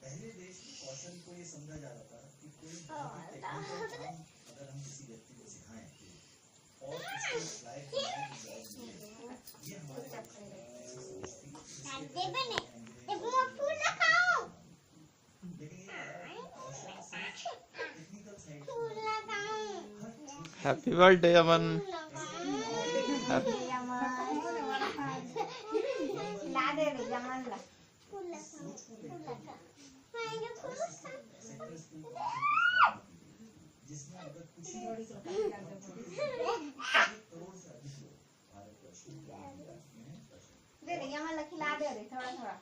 पहले देश में कौशल को ये समझा जा रहा था कि कोई टेक्निकल काम अगर हम किसी व्यक्ति को सिखाएं और उसको लाइफ ये हमारे हैप्पी बर्थडे अमन। जिसमें अगर कुछ खिला दे रहे थोड़ा थोड़ा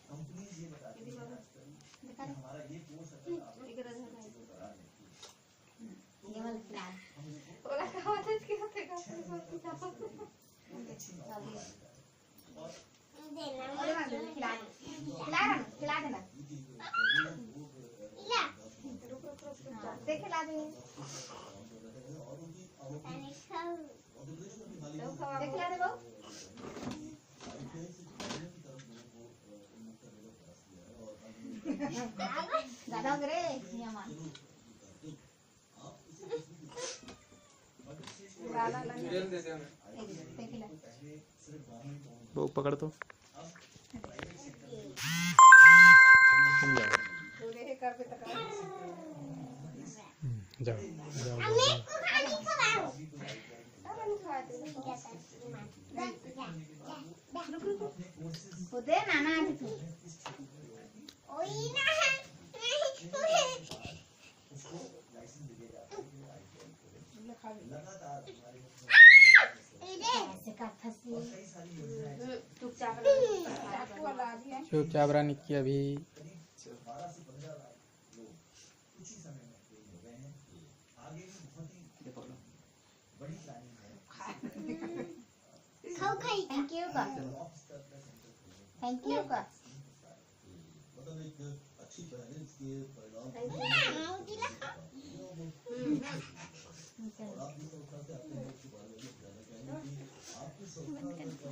कंपनीज ये बताती है हमारा ये कोर्स अगर आप खिला देना खिला दे वो पकड़ तो जाओ दे नाना चुपचाप रानी की अभी थैंक यू का थैंक यू का मतलब एक अच्छी बैलेंस के परिणाम और आप भी संस्था से अपने लोग के बारे में जानना चाहेंगे कि आपकी संस्था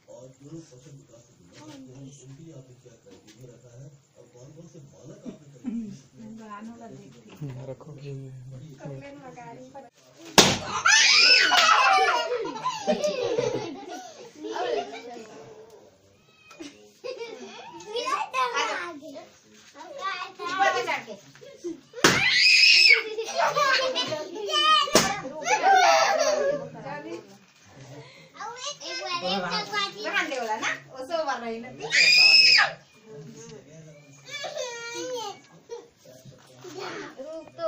और जो लोग कौशल विकास से जुड़े हैं उनके लिए आपने क्या क्राइटेरिया रखा है और कौन कौन से मानक आपने रखो रुक तो